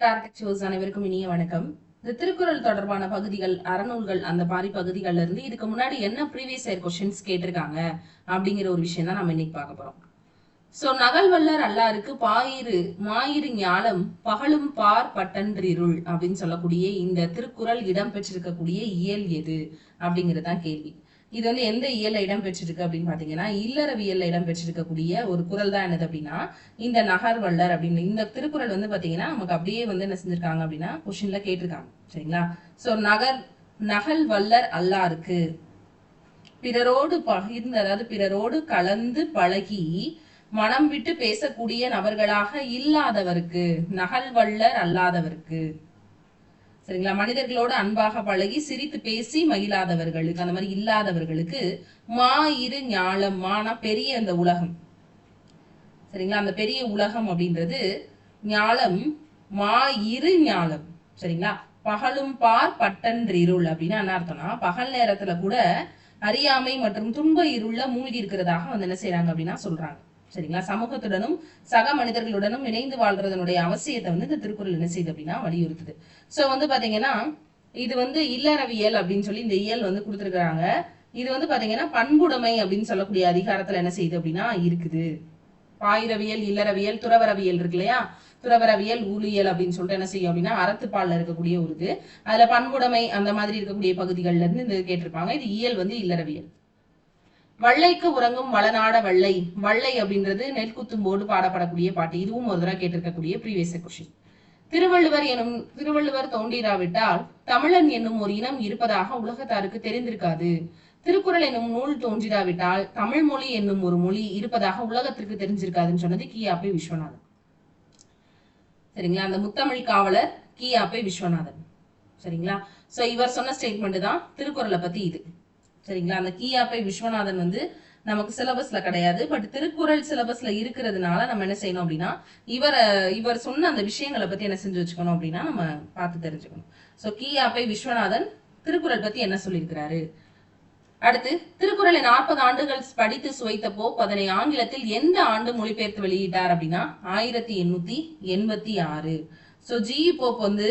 Target shows அனைவருக்கும் இனிய வணக்கம். இந்த திருக்குறள் தொடர்பான பகுதிகள், அறநூல்கள் அந்த மாதிரி பகுதிகள்ல இருந்து இதுக்கு முன்னாடி என்ன ப்ரீவியஸ் இயர் கொஸ்டின்ஸ் கேட்டிருக்காங்க அப்படிங்கிற ஒரு விஷயம் தான் நம்ம இன்னைக்கு பார்க்க போறோம். சோ நகல்வல்லர் அல்லாருக்கு மாயிரு ஞாலம் பகலும் பார் பட்டன்றிருள் அப்படின்னு சொல்லக்கூடிய இந்த திருக்குறள் இடம் பெற்றிருக்கக்கூடிய இயல் எது அப்படிங்கறதுதான் கேள்வி. இது வந்து எந்த இயல்ல இடம் பெற்றிருக்கு அப்படின்னு பாத்தீங்கன்னா இல்லறவியல்ல இடம் பெற்றிருக்கக்கூடிய ஒரு குறள் தான் என்னது அப்படின்னா இந்த நகர்வல்லர் அப்படின்னு. இந்த திருக்குறள் வந்து பாத்தீங்கன்னா நமக்கு அப்படியே வந்து என்ன செஞ்சிருக்காங்க அப்படின்னா கொஸ்டின்ல கேட்டிருக்காங்க. சரிங்களா? சோ நகல் வல்லர் அல்லாருக்கு பிறரோடு பகிர்ந்து, அதாவது பிறரோடு கலந்து பழகி மனம் விட்டு பேசக்கூடிய நபர்களாக இல்லாதவருக்கு, நகல்வல்லர் அல்லாதவருக்கு, சரிங்களா, மனிதர்களோடு அன்பாக பழகி சிரித்து பேசி மகிழாதவர்களுக்கு, அந்த மாதிரி இல்லாதவர்களுக்கு மாயிரு ஞாலம், மானா பெரிய அந்த உலகம், சரிங்களா, அந்த பெரிய உலகம் அப்படின்றது ஞாலம், மாயிரு ஞாலம், சரிங்களா, பகலும் பார் பட்டன்றிருள் அப்படின்னு என்ன அர்த்தம்னா பகல் நேரத்துல கூட அறியாமை மற்றும் துன்ப இருள மூழ்கி இருக்கிறதாக வந்து என்ன செய்யறாங்க அப்படின்னா சொல்றாங்க. சரிங்களா? சமூகத்துடனும் சக மனிதர்களுடனும் இணைந்து வாழ்றதனுடைய அவசியத்தை வந்து இந்த திருக்குறள் என்ன செய்யுது அப்படின்னா வலியுறுத்துது. சோ வந்து பாத்தீங்கன்னா இது வந்து இல்லறவியல் அப்படின்னு சொல்லி இந்த இயல் வந்து கொடுத்துருக்காங்க. இது வந்து பாத்தீங்கன்னா பண்புடைமை அப்படின்னு சொல்லக்கூடிய அதிகாரத்துல என்ன செய்யுது அப்படின்னா இருக்குது. பாயிரவியல், இல்லறவியல், துறவரவியல் இருக்கு இல்லையா? துறவரவியல், ஊழியல் அப்படின்னு சொல்லிட்டு என்ன செய்யும் அப்படின்னா அறத்துப்பால்ல இருக்கக்கூடிய ஒரு இது. அதுல பண்புடைமை அந்த மாதிரி இருக்கக்கூடிய பகுதிகள்ல இருந்து இந்த கேட்டிருப்பாங்க. இது இயல் வந்து இல்லறவியல். வள்ளைக்கு உறங்கும் வளநாட வள்ளை, வள்ளை அப்படின்றது நெற்குத்தும் போது பாடப்படக்கூடிய பாட்டு. இதுவும் ஒரு தடவை கேட்டிருக்கக்கூடிய ப்ரீவியஸ் கொஸ்டின். திருவள்ளுவர் தோன்றிராவிட்டால் தமிழன் என்னும் ஒரு இனம் இருப்பதாக உலகத்தாருக்கு தெரிந்திருக்காது. திருக்குறள் என்னும் நூல் தோன்றிராவிட்டால் தமிழ் மொழி என்னும் ஒரு மொழி இருப்பதாக உலகத்திற்கு தெரிஞ்சிருக்காதுன்னு சொன்னது கியாப்பை விஸ்வநாதன். சரிங்களா? அந்த முத்தமிழ் காவலர் கியாப்பை விஸ்வநாதன். சரிங்களா? சோ இவர் சொன்ன ஸ்டேட்மெண்ட் தான் திருக்குறளை பத்தி இது. சரிங்களா? அந்த கியாப்பை விஸ்வநாதன் வந்து நமக்கு சிலபஸ்ல கிடையாது, பட் திருக்குறள் சிலபஸ்ல இருக்கிறதுனால நம்ம என்ன செய்யணும் அப்படின்னா இவர் சொன்ன அந்த விஷயங்களை பத்தி என்ன செஞ்சு வச்சுக்கணும் அப்படின்னா நம்ம பார்த்து தெரிஞ்சுக்கணும். சோ கியாப்பை விஸ்வநாதன் திருக்குறள் பத்தி என்ன சொல்லியிருக்கிறாரு. அடுத்து, திருக்குறளை 40 ஆண்டுகள் படித்து சுவைத்த போப் அதனை ஆங்கிலத்தில் எந்த ஆண்டு மொழிபெயர்த்து வெளியிட்டார் அப்படின்னா 1886. சோ ஜி போப் வந்து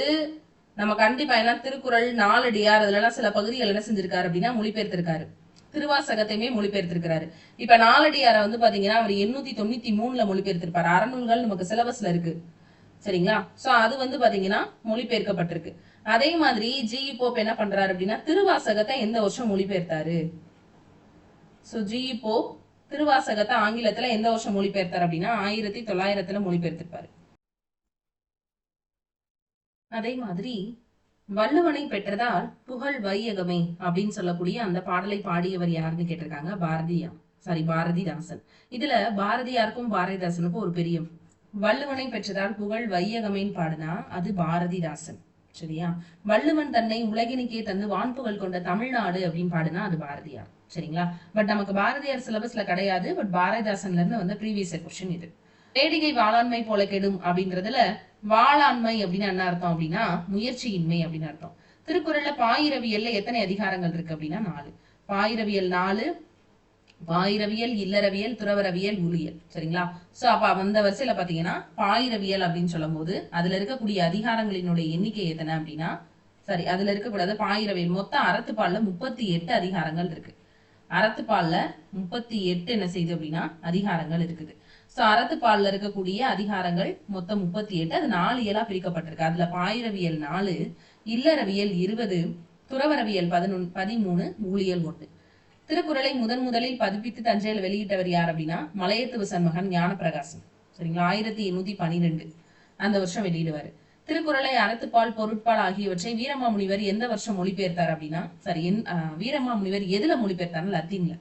நம்ம கண்டிப்பா என்ன திருக்குறள், நாலடியார், அதெல்லாம் சில பகுதிகள் என்ன செஞ்சிருக்காரு அப்படின்னா மொழிபெயர்த்திருக்காரு. திருவாசகத்தையுமே மொழிபெயர்த்திருக்கிறாரு. இப்ப நாலடியார வந்து பாத்தீங்கன்னா அவர் 893 மொழிபெயர்த்திருப்பாரு. அறநூல்கள் நமக்கு சிலபஸ்ல இருக்கு. சரிங்களா? சோ அது வந்து பாத்தீங்கன்னா மொழிபெயர்க்கப்பட்டிருக்கு. அதே மாதிரி ஜி போப் என்ன பண்றாரு அப்படின்னா திருவாசகத்தை எந்த வருஷம் மொழிபெயர்த்தாரு. சோ ஜி போப் திருவாசகத்தை ஆங்கிலத்துல எந்த வருஷம் மொழிபெயர்த்தாரு அப்படின்னா 1900 மொழிபெயர்த்திருப்பாரு. அதே மாதிரி வள்ளுவனை பெற்றதால் புகழ் வையகமே அப்படின்னு சொல்லக்கூடிய அந்த பாடலை பாடியவர் யாருன்னு கேட்டிருக்காங்க. பாரதிதாசன். இதுல பாரதியாருக்கும் பாரதிதாசனுக்கும் ஒரு பெரிய, வள்ளுவனை பெற்றதால் புகழ் வையகமேன்னு பாடுனா அது பாரதிதாசன். சரியா? வள்ளுவன் தன்னை உலகினுக்கே தந்து வான்புகழ் கொண்ட தமிழ்நாடு அப்படின்னு பாடுனா அது பாரதியார். சரிங்களா? பட் நமக்கு பாரதியார் சிலபஸ்ல கிடையாது, பட் பாரதிதாசன்ல இருந்து வந்த ப்ரீவியஸ் கொஸ்டின் இது. வேடிகை வாளாண்மை போல கெடும் அப்படின்றதுல வாளாண்மை அப்படின்னு என்ன அர்த்தம் அப்படின்னா முயற்சியின்மை அப்படின்னு அர்த்தம். திருக்குறள்ல பாயிரவியல்ல எத்தனை அதிகாரங்கள் இருக்கு அப்படின்னா 4. பாயிரவியல் 4, பாயிரவியல், இல்லறவியல், துறவரவியல், ஊழியல். சரிங்களா? சோ அப்ப அந்த வரிசையில பாத்தீங்கன்னா பாயிரவியல் அப்படின்னு சொல்லும் போது அதுல இருக்கக்கூடிய அதிகாரங்களினுடைய எண்ணிக்கை எத்தனை அப்படின்னா, சரி, அதுல இருக்கக்கூடாது, பாயிரவியல் மொத்தம் அறத்துப்பால்ல 38 அதிகாரங்கள் இருக்கு. அறத்துப்பால்ல 38 என்ன செய்யுது அப்படின்னா அதிகாரங்கள் இருக்குது. சோ அறத்துப்பால்ல இருக்கக்கூடிய அதிகாரங்கள் மொத்தம் 38. அது 4 இயலா பிரிக்கப்பட்டிருக்கு. அதுல பாயிரவியல் 4, இல்லறவியல் 20, துறவரவியல் 13, ஊழியல் 1. திருக்குறளை முதலில் பதிப்பித்து தஞ்சையில் வெளியிட்டவர் யார் அப்படின்னா மலையத்துவசன் மகன் ஞானப்பிரகாசன். சரிங்களா? 1812 அந்த வருஷம் வெளியிடுவாரு. திருக்குறளை அறத்துப்பால், பொருட்பால் ஆகியவற்றை வீரமாமுனிவர் எந்த வருஷம் மொழிபெயர்த்தார் அப்படின்னா, சரி, வீரமாமுனிவர் எதுல மொழிபெயர்த்தாரு? லத்தீன்ல.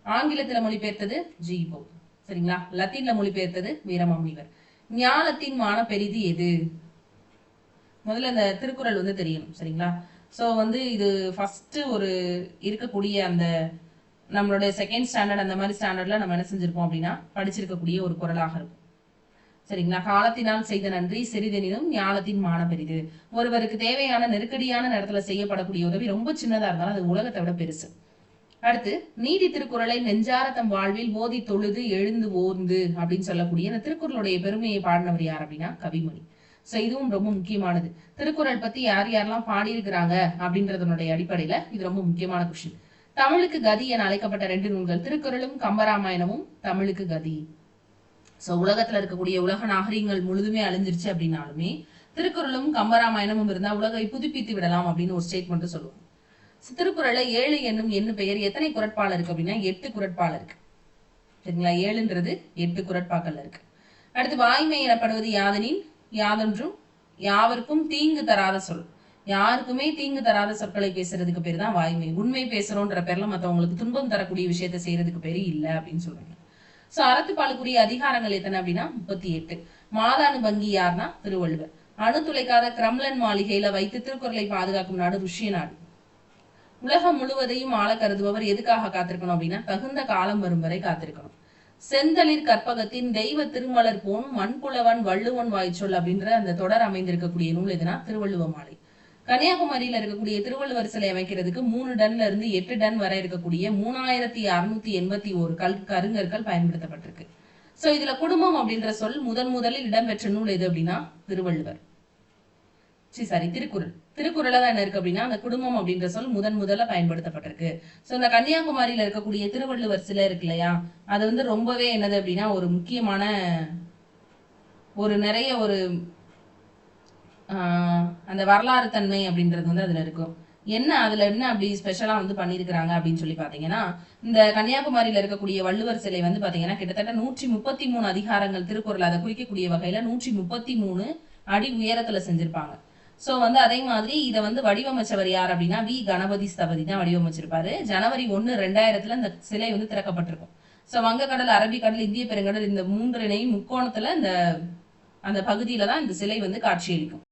ஆங்கிலத்துல மொழிபெயர்த்தது ஜி போப். சரிங்களா? லத்தீன்ல மொழிபெயர்த்தது வீரமாமுனிவர். ஞாலத்தின் மான பெரிது எது? முதல்ல இந்த திருக்குறள் வந்து தெரியணும். சரிங்களா? சோ வந்து இது ஃபர்ஸ்ட் ஒரு இருக்கக்கூடிய அந்த நம்மளுடைய செகண்ட் ஸ்டாண்டர்ட் அந்த மாதிரி ஸ்டாண்டர்ட்ல நம்ம என்ன செஞ்சிருப்போம் அப்படின்னா படிச்சிருக்கக்கூடிய ஒரு குறளாக இருக்கும். சரிங்களா? காலத்தினால் செய்த நன்றி சிறிதெனினும் ஞாலத்தின் மான பெரிது. ஒருவருக்கு தேவையான நெருக்கடியான நேரத்துல செய்யப்படக்கூடிய உதவி ரொம்ப சின்னதா இருந்தாலும் அது உலகத்தை விட பெருசு. அடுத்து, நீதி திருக்குறளை நெஞ்சார தம் வாழ்வில் ஓதி தொழுது எழுந்து ஓர்ந்து அப்படின்னு சொல்லக்கூடிய அந்த திருக்குறளுடைய பெருமையை பாடினவர் யார் அப்படின்னா கவிமணி. சோ இதுவும் ரொம்ப முக்கியமானது. திருக்குறள் பத்தி யார் யாரெல்லாம் பாடியிருக்கிறாங்க அப்படின்றதனுடைய அடிப்படையில இது ரொம்ப முக்கியமான கொஸ்டின். தமிழுக்கு கதி என அழைக்கப்பட்ட 2 நூல்கள் திருக்குறளும் கம்பராமாயணமும் தமிழுக்கு கதி. சோ உலகத்துல இருக்கக்கூடிய உலக நாகரிகங்கள் முழுதுமே அழிஞ்சிருச்சு அப்படின்னாலுமே திருக்குறளும் கம்பராமாயணமும் இருந்தா உலகை புதுப்பித்து விடலாம் அப்படின்னு ஒரு ஸ்டேட்மெண்ட் சொல்லுவோம். திருக்குறள்ல 7 என்னும் எண்ணு பெயர் எத்தனை குறட்பால இருக்கு அப்படின்னா 8 குறட்பால இருக்கு. சரிங்களா? 7ன்றது 8 குறட்பாக்கள்ல இருக்கு. அடுத்து வாய்மை எனப்படுவது யாதெனின் யாதொன்றும் யாவருக்கும் தீங்கு தராத சொல். யாருக்குமே தீங்கு தராத சொற்களை பேசுறதுக்கு பேரு தான் வாய்மை. உண்மை பேசுறோன்ற பேர்ல மத்தவங்களுக்கு துன்பம் தரக்கூடிய விஷயத்த செய்யறதுக்கு பேரு இல்ல அப்படின்னு சொல்றாங்க. சோ அறத்துப்பாலுக்குரிய அதிகாரங்கள் எத்தனை அப்படின்னா 38. மாதானுபங்கி யார்னா திருவள்ளுவர். அணு துளைக்காத கிரம்லன் மாளிகையில வைத்து திருக்குறளை பாதுகாக்கும் நாடு ருஷ்ய நாடு. உலகம் முழுவதையும் ஆள கருதுபவர் எதுக்காக காத்திருக்கணும் அப்படின்னா தகுந்த காலம் வரும் வரை காத்திருக்கணும். செந்தளிர் கற்பகத்தின் தெய்வ திருமலர் போனும் மண்புலவன் வள்ளுவன் வாய்ச்சொல் அப்படின்ற அந்த தொடர் அமைந்திருக்கக்கூடிய நூல் எதுனா திருவள்ளுவ மாலை. கன்னியாகுமரியில இருக்கக்கூடிய திருவள்ளுவர் சிலை அமைக்கிறதுக்கு 3 டன்ல இருந்து 8 டன் வரை இருக்கக்கூடிய 3681 கருங்கற்கள் பயன்படுத்தப்பட்டிருக்கு. சோ இதுல குடும்பம் அப்படின்ற சொல் முதலில் இடம்பெற்ற நூல் எது அப்படின்னா திருவள்ளுவர். திருக்குறள். திருக்குறள தான் என்ன இருக்கு அப்படின்னா அந்த குடும்பம் அப்படின்ற சொல் முதல்ல பயன்படுத்தப்பட்டிருக்கு. சோ இந்த கன்னியாகுமரியில இருக்கக்கூடிய திருவள்ளுவர் சிலை இருக்கு இல்லையா, அது வந்து ரொம்பவே என்னது அப்படின்னா ஒரு முக்கியமான நிறைய அந்த வரலாறு தன்மை அப்படின்றது வந்து அதுல இருக்கும். அதுல என்ன அப்படி ஸ்பெஷலா வந்து பண்ணிருக்கிறாங்க அப்படின்னு சொல்லி பாத்தீங்கன்னா, இந்த கன்னியாகுமரியில இருக்கக்கூடிய வள்ளுவர் சிலை வந்து பாத்தீங்கன்னா கிட்டத்தட்ட 133 அதிகாரங்கள் திருக்குறள் அதை குறிக்கக்கூடிய வகையில 133 அடி உயரத்துல செஞ்சிருப்பாங்க. சோ வந்து அதே மாதிரி இதை வந்து வடிவமைச்சவர் யார் அப்படின்னா வி கணபதி ஸ்தபதி தான் வடிவமைச்சிருப்பாரு. ஜனவரி 1, 2000 இந்த சிலை வந்து திறக்கப்பட்டிருக்கும். சோ வங்கக்கடல், அரபிக்கடல், இந்திய பெருங்கடல் இந்த 3 முக்கோணத்துல அந்த பகுதியில தான் இந்த சிலை வந்து காட்சியளிக்கும்.